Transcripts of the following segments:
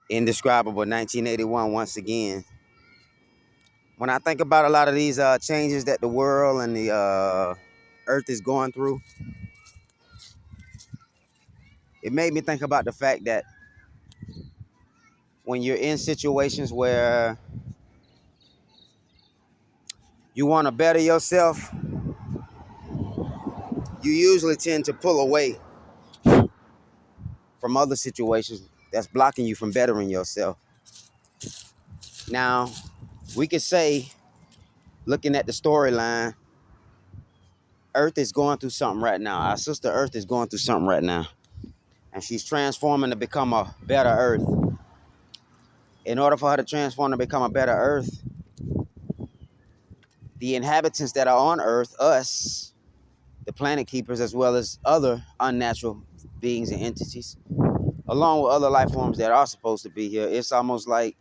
Indescribable 1981 once again. When I think about a lot of these changes that the world and the earth is going through, it made me think about the fact that when you're in situations where you want to better yourself, you usually tend to pull away from other situations that's blocking you from bettering yourself. Now, we could say, looking at the storyline, Earth is going through something right now. Our sister Earth is going through something right now. And she's transforming to become a better Earth. In order for her to transform to become a better Earth, the inhabitants that are on Earth, us, the planet keepers, as well as other unnatural beings and entities, along with other life forms that are supposed to be here, it's almost like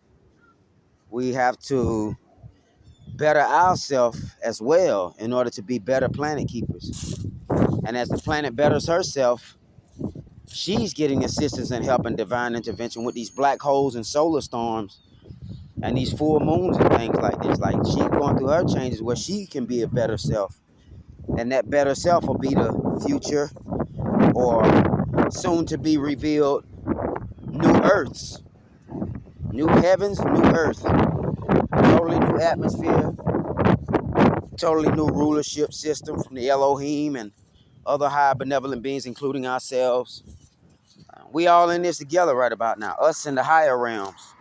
we have to better ourselves as well in order to be better planet keepers. And as the planet betters herself, she's getting assistance and help and divine intervention with these black holes and solar storms and these full moons and things like this. Like, she's going through her changes where she can be a better self. And that better self will be the future or soon to be revealed new earths, new heavens, new earth, totally new atmosphere, totally new rulership system from the Elohim and other high benevolent beings, including ourselves. We all in this together right about now, us in the higher realms,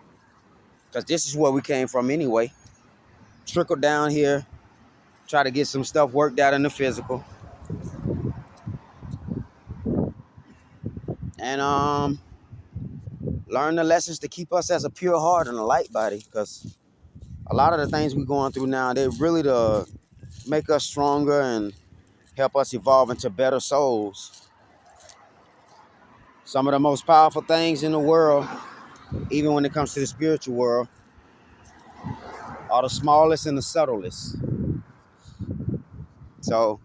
because this is where we came from anyway. Trickle down here, try to get some stuff worked out in the physical. And learn the lessons to keep us as a pure heart and a light body, because a lot of the things we're going through now, they really to make us stronger and help us evolve into better souls. Some of the most powerful things in the world, even when it comes to the spiritual world, are the smallest and the subtlest. So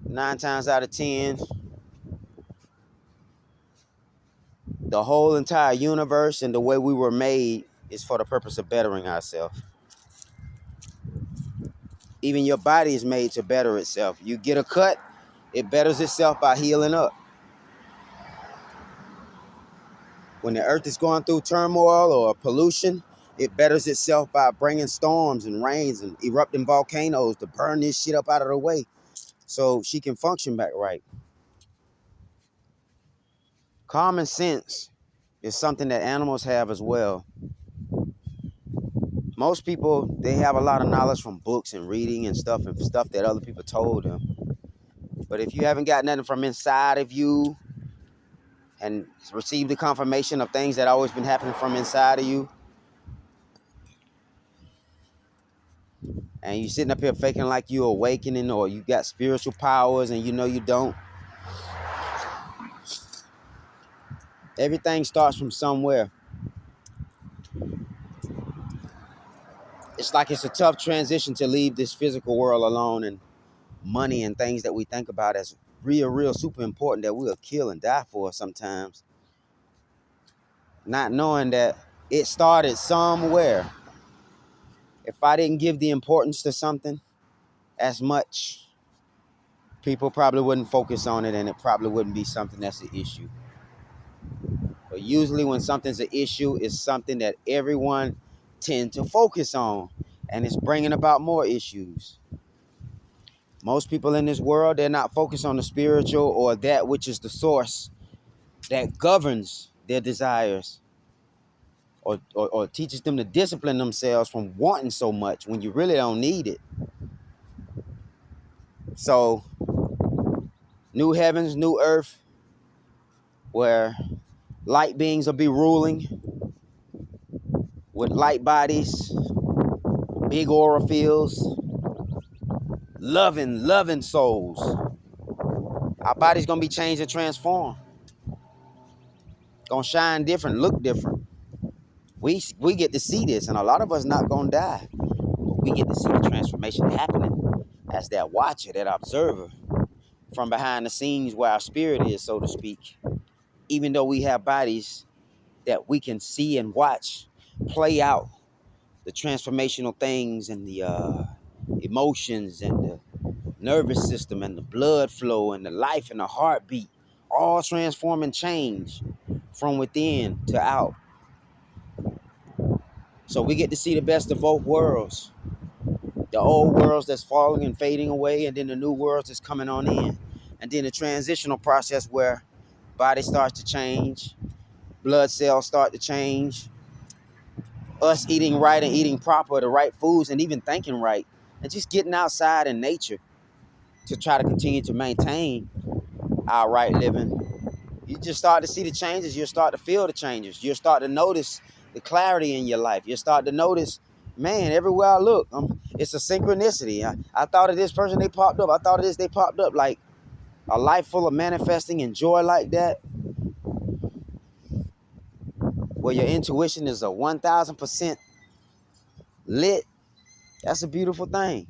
9 times out of 10, the whole entire universe and the way we were made is for the purpose of bettering ourselves. Even your body is made to better itself. You get a cut, it betters itself by healing up. When the earth is going through turmoil or pollution, it betters itself by bringing storms and rains and erupting volcanoes to burn this shit up out of the way so she can function back right. Common sense is something that animals have as well. Most people, they have a lot of knowledge from books and reading and stuff that other people told them. But if you haven't got nothing from inside of you and received the confirmation of things that always been happening from inside of you, and you sitting up here faking like you awakening or you got spiritual powers and you know you don't, everything starts from somewhere. It's like it's a tough transition to leave this physical world alone, and money and things that we think about as real super important that we'll kill and die for sometimes, not knowing that it started somewhere. If I didn't give the importance to something as much, people probably wouldn't focus on it and it probably wouldn't be something that's an issue. But usually when something's an issue, it's something that everyone tend to focus on, and it's bringing about more issues. Most people in this world, they're not focused on the spiritual or that which is the source that governs their desires or teaches them to discipline themselves from wanting so much when you really don't need it. So, new heavens, new earth, where light beings will be ruling with light bodies, big aura fields, loving souls. Our body's gonna be changed and transformed. Gonna shine different, look different. We get to see this, and a lot of us not gonna die. But we get to see the transformation happening as that watcher, that observer, from behind the scenes where our spirit is, so to speak. even though we have bodies that we can see and watch play out the transformational things and the emotions and the nervous system and the blood flow and the life and the heartbeat, all transform and change from within to out. So we get to see the best of both worlds. The old worlds that's falling and fading away, and then the new worlds that's coming on in. And then the transitional process where body starts to change, blood cells start to change, us eating right and eating proper, the right foods, and even thinking right, and just getting outside in nature to try to continue to maintain our right living. You just start to see the changes. You'll start to feel the changes. You'll start to notice the clarity in your life. You'll start to notice, man, everywhere I look, it's a synchronicity. I thought of this person, they popped up. I thought of this, they popped up. Like a life full of manifesting and joy like that, where your intuition is a 1,000% lit. That's a beautiful thing.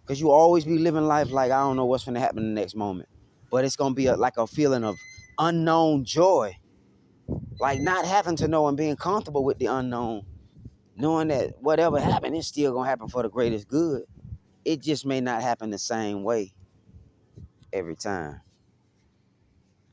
Because you always be living life like, I don't know what's going to happen in the next moment. But it's going to be like a feeling of unknown joy. Like not having to know and being comfortable with the unknown. Knowing that whatever happened, it's still going to happen for the greatest good. It just may not happen the same way every time.